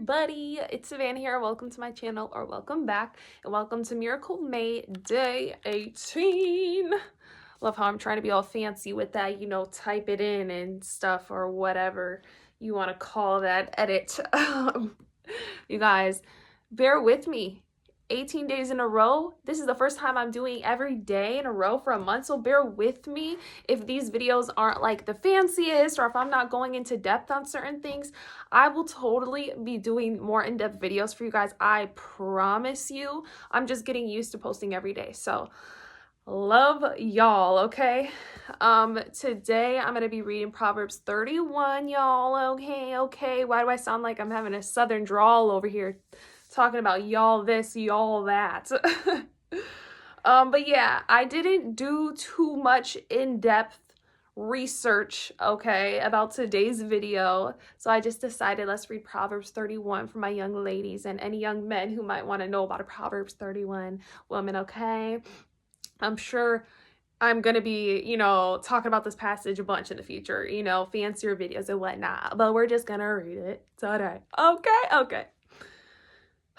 everybody, it's Savannah here. Welcome to my channel, or welcome back, and welcome to Miracle May Day 18. Love how I'm trying to be all fancy with that, you know, type it in and stuff, or whatever you want to call that edit. You guys, bear with me. 18 days in a row. This is the first time I'm doing every day in a row for a month, so bear with me if these videos aren't like the fanciest, or if I'm not going into depth on certain things. I will totally be doing more in-depth videos for you guys, I promise you. I'm just getting used to posting every day, so love y'all. Okay, today I'm gonna be reading Proverbs 31, y'all. Okay, why do I sound like I'm having a southern drawl over here talking about y'all this, y'all that? But yeah, I didn't do too much in-depth research, okay, about today's video, so I just decided let's read Proverbs 31 for my young ladies and any young men who might want to know about a Proverbs 31 woman. Okay, I'm sure I'm gonna be, you know, talking about this passage a bunch in the future, you know, fancier videos and whatnot, but we're just gonna read it today.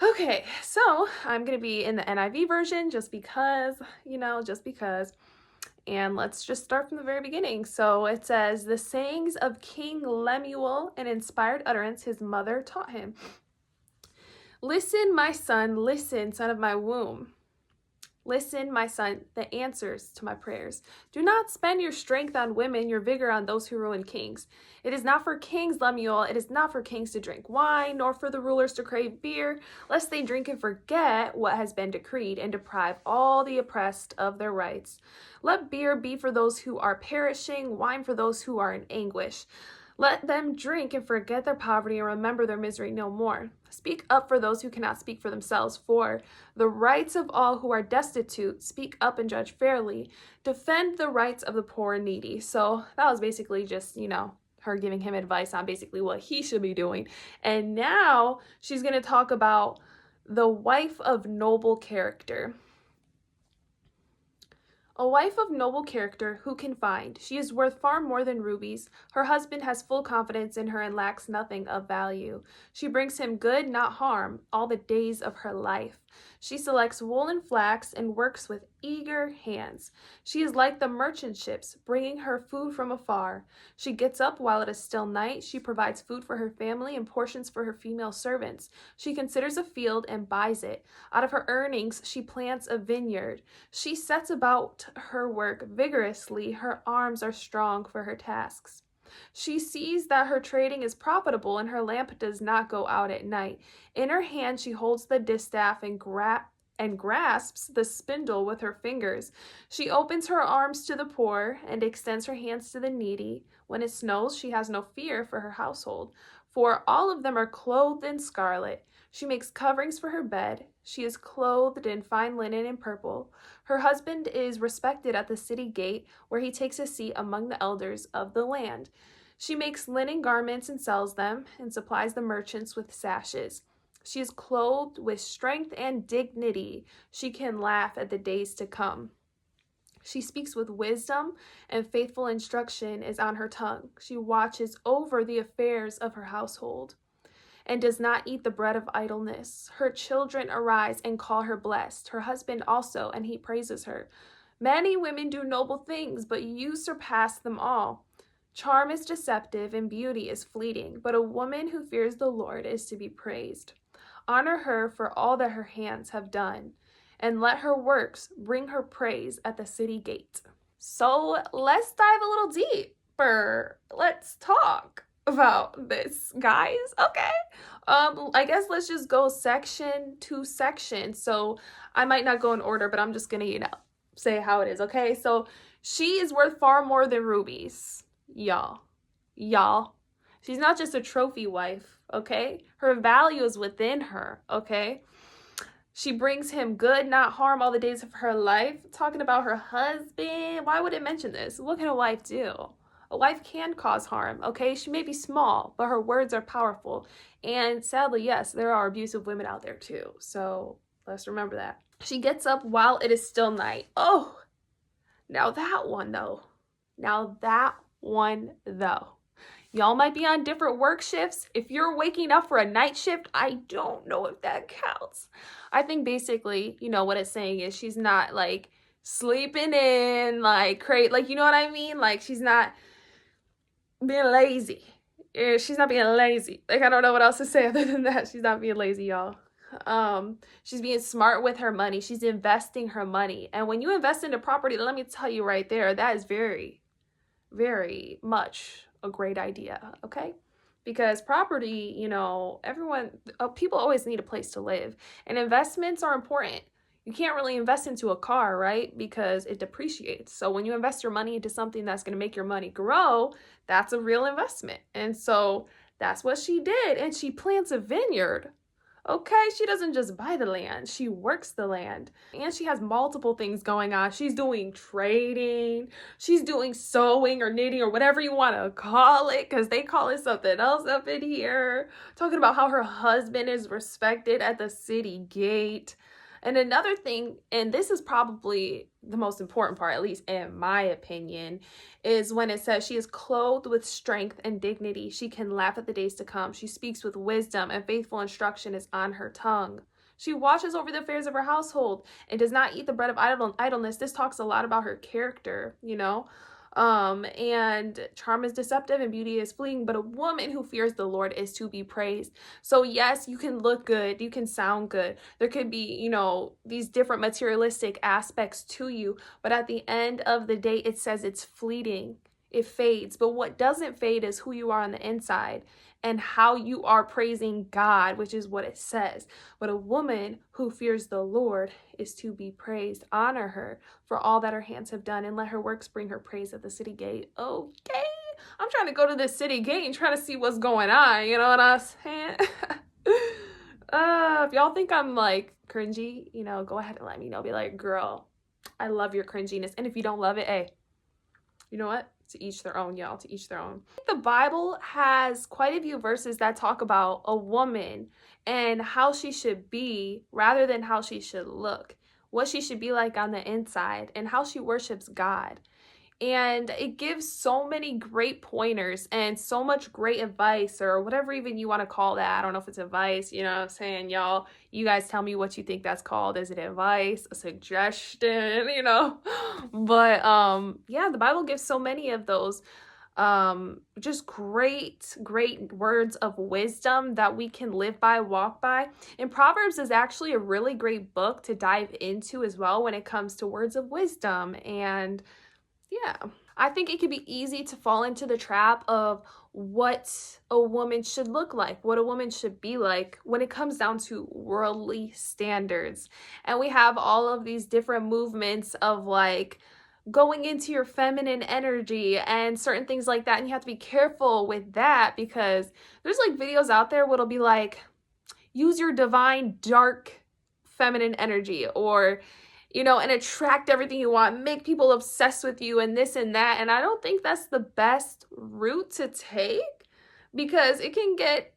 Okay, so I'm gonna be in the NIV version just because, you know, and let's just start from the very beginning. So it says, the sayings of King Lemuel, an inspired utterance his mother taught him. Listen, my son, listen, son of my womb. Listen, my son, the answers to my prayers. Do not spend your strength on women, your vigor on those who ruin kings. It is not for kings, Lemuel, it is not for kings to drink wine, nor for the rulers to crave beer, lest they drink and forget what has been decreed, and deprive all the oppressed of their rights. Let beer be for those who are perishing, wine for those who are in anguish. Let them drink and forget their poverty and remember their misery no more. Speak up for those who cannot speak for themselves, for the rights of all who are destitute. Speak up and judge fairly. Defend the rights of the poor and needy. So that was basically just, you know, her giving him advice on basically what he should be doing. And now she's going to talk about the wife of noble character. A wife of noble character who can find? She is worth far more than rubies. Her husband has full confidence in her and lacks nothing of value. She brings him good, not harm, all the days of her life. She selects wool and flax and works with eager hands. She is like the merchant ships, bringing her food from afar. She gets up while it is still night. She provides food for her family and portions for her female servants. She considers a field and buys it. Out of her earnings, she plants a vineyard. She sets about her work vigorously. Her arms are strong for her tasks. She sees that her trading is profitable and her lamp does not go out at night. In her hand she holds the distaff and grasps the spindle with her fingers. She opens her arms to the poor and extends her hands to the needy. When it snows, she has no fear for her household, for all of them are clothed in scarlet. She makes coverings for her bed. She is clothed in fine linen and purple. Her husband is respected at the city gate, where he takes a seat among the elders of the land. She makes linen garments and sells them, and supplies the merchants with sashes. She is clothed with strength and dignity. She can laugh at the days to come. She speaks with wisdom, and faithful instruction is on her tongue. She watches over the affairs of her household, and does not eat the bread of idleness. Her children arise and call her blessed, her husband also, and he praises her. Many women do noble things, but you surpass them all. Charm is deceptive and beauty is fleeting, but a woman who fears the Lord is to be praised. Honor her for all that her hands have done, and let her works bring her praise at the city gate. So let's dive a little deeper. Let's talk about this, guys. Okay, I guess let's just go section to section. So I might not go in order, but I'm just gonna, you know, say how it is. Okay, so she is worth far more than rubies, y'all. She's not just a trophy wife. Okay, her value is within her. Okay, she brings him good, not harm, all the days of her life. Talking about her husband, why would it mention this? What can a wife do? A wife can cause harm, okay? She may be small, but her words are powerful. And sadly, yes, there are abusive women out there too. So let's remember that. She gets up while it is still night. Oh, now that one though. Y'all might be on different work shifts. If you're waking up for a night shift, I don't know if that counts. I think basically, what it's saying is she's not like sleeping in, like crazy, like, you know what I mean? Like, she's not being lazy. She's not being lazy. Like, I don't know what else to say other than that. She's not being lazy, y'all. She's being smart with her money. She's investing her money. And when you invest into property, let me tell you right there, that is very, very much a great idea, okay? Because property, people always need a place to live, and investments are important. You can't really invest into a car, right? Because it depreciates. So when you invest your money into something that's going to make your money grow, that's a real investment. And so that's what she did. And she plants a vineyard. Okay, she doesn't just buy the land, she works the land. And she has multiple things going on. She's doing trading, she's doing sewing or knitting or whatever you want to call it, because they call it something else up in here. Talking about how her husband is respected at the city gate. And another thing, and this is probably the most important part, at least in my opinion, is when it says she is clothed with strength and dignity. She can laugh at the days to come. She speaks with wisdom, and faithful instruction is on her tongue. She watches over the affairs of her household and does not eat the bread of idleness. This talks a lot about her character, and charm is deceptive and beauty is fleeting, but a woman who fears the Lord is to be praised. So yes, you can look good, you can sound good. There could be, these different materialistic aspects to you, but at the end of the day, it says it's fleeting. It fades, but what doesn't fade is who you are on the inside and how you are praising God, which is what it says. But a woman who fears the Lord is to be praised. Honor her for all that her hands have done, and let her works bring her praise at the city gate. Okay, I'm trying to go to the city gate and try to see what's going on. You know what I'm saying? If y'all think I'm like cringy, go ahead and let me know. Be like, girl, I love your cringiness. And if you don't love it, hey, you know what? To each their own, y'all. To each their own. The Bible has quite a few verses that talk about a woman and how she should be rather than how she should look. What she should be like on the inside and how she worships God. And it gives so many great pointers and so much great advice, or whatever even you want to call that. I don't know if it's advice, you know what I'm saying, y'all. You guys tell me what you think that's called. Is it advice, a suggestion, But yeah, the Bible gives so many of those just great words of wisdom that we can live by, walk by. And Proverbs is actually a really great book to dive into as well when it comes to words of wisdom. And yeah, I think it could be easy to fall into the trap of what a woman should look like, what a woman should be like when it comes down to worldly standards. And we have all of these different movements of like going into your feminine energy and certain things like that. And you have to be careful with that, because there's like videos out there what'll be like, use your divine dark feminine energy, or and attract everything you want, make people obsessed with you and this and that. And I don't think that's the best route to take, because it can get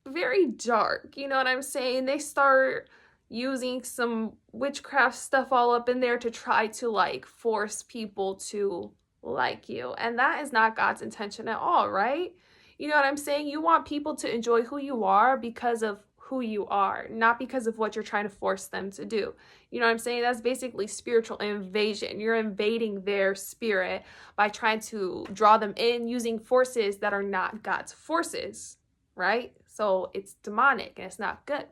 very dark. You know what I'm saying? They start using some witchcraft stuff all up in there to try to like force people to like you. And that is not God's intention at all, right? You know what I'm saying? You want people to enjoy who you are because of who you are, not because of what you're trying to force them to do. You know what I'm saying? That's basically spiritual invasion. You're invading their spirit by trying to draw them in using forces that are not God's forces, right? So it's demonic and it's not good.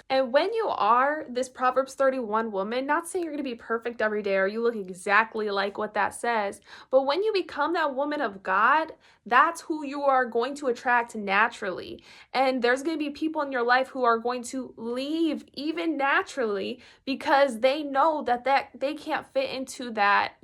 And when you are this Proverbs 31 woman, not saying you're going to be perfect every day or you look exactly like what that says, but when you become that woman of God, that's who you are going to attract naturally. And there's going to be people in your life who are going to leave even naturally because they know that they can't fit into that,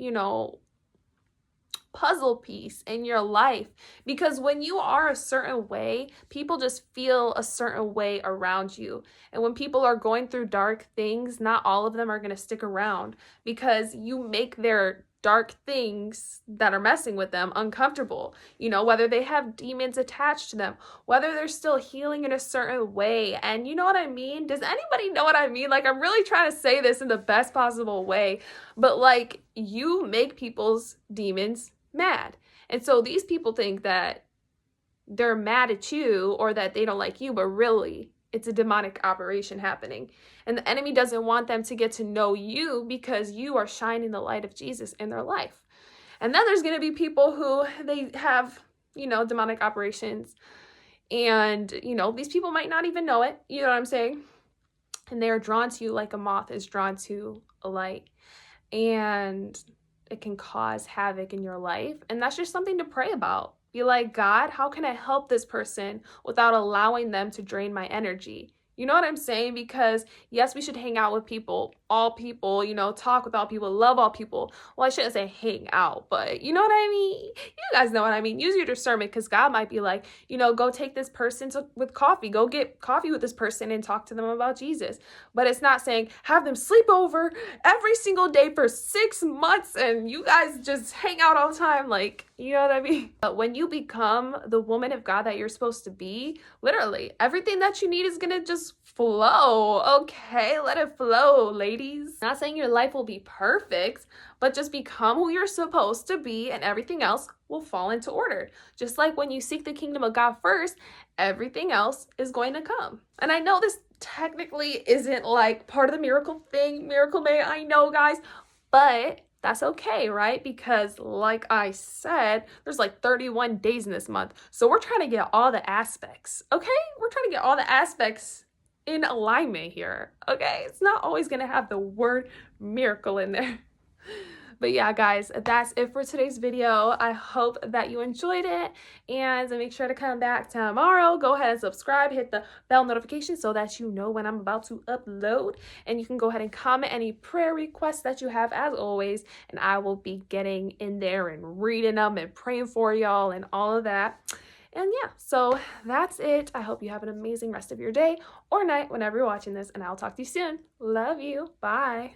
puzzle piece in your life. Because when you are a certain way, people just feel a certain way around you. And when people are going through dark things, not all of them are going to stick around, because you make their dark things that are messing with them uncomfortable, whether they have demons attached to them, whether they're still healing in a certain way. And you know what I mean? Does anybody know what I mean? Like, I'm really trying to say this in the best possible way, but like, you make people's demons mad. And so these people think that they're mad at you or that they don't like you, but really it's a demonic operation happening. And the enemy doesn't want them to get to know you because you are shining the light of Jesus in their life. And then there's going to be people who they have, demonic operations. And, these people might not even know it. You know what I'm saying? And they are drawn to you like a moth is drawn to a light. And it can cause havoc in your life. And that's just something to pray about. Be like, God, how can I help this person without allowing them to drain my energy? You know what I'm saying? Because yes, we should hang out with people, all people, talk with all people, love all people. Well, I shouldn't say hang out, but you know what I mean? You guys know what I mean. Use your discernment, because God might be like, go take this person with coffee. Go get coffee with this person and talk to them about Jesus. But it's not saying have them sleep over every single day for 6 months and you guys just hang out all the time. Like, you know what I mean? But when you become the woman of God that you're supposed to be, literally everything that you need is gonna just flow. Okay, let it flow, ladies. Not saying your life will be perfect, but just become who you're supposed to be and everything else will fall into order. Just like when you seek the kingdom of God first, everything else is going to come. And I know this technically isn't like part of the miracle thing, Miracle May, I know, guys, but that's okay, right? Because like I said, there's like 31 days in this month. So we're trying to get all the aspects, okay? We're trying to get all the aspects in alignment here, okay? It's not always gonna have the word miracle in there. But yeah, guys, that's it for today's video. I hope that you enjoyed it, and make sure to come back tomorrow. Go ahead and subscribe, hit the bell notification so that you know when I'm about to upload, and you can go ahead and comment any prayer requests that you have as always, and I will be getting in there and reading them and praying for y'all and all of that. And yeah, so that's it. I hope you have an amazing rest of your day or night whenever you're watching this, and I'll talk to you soon. Love you. Bye.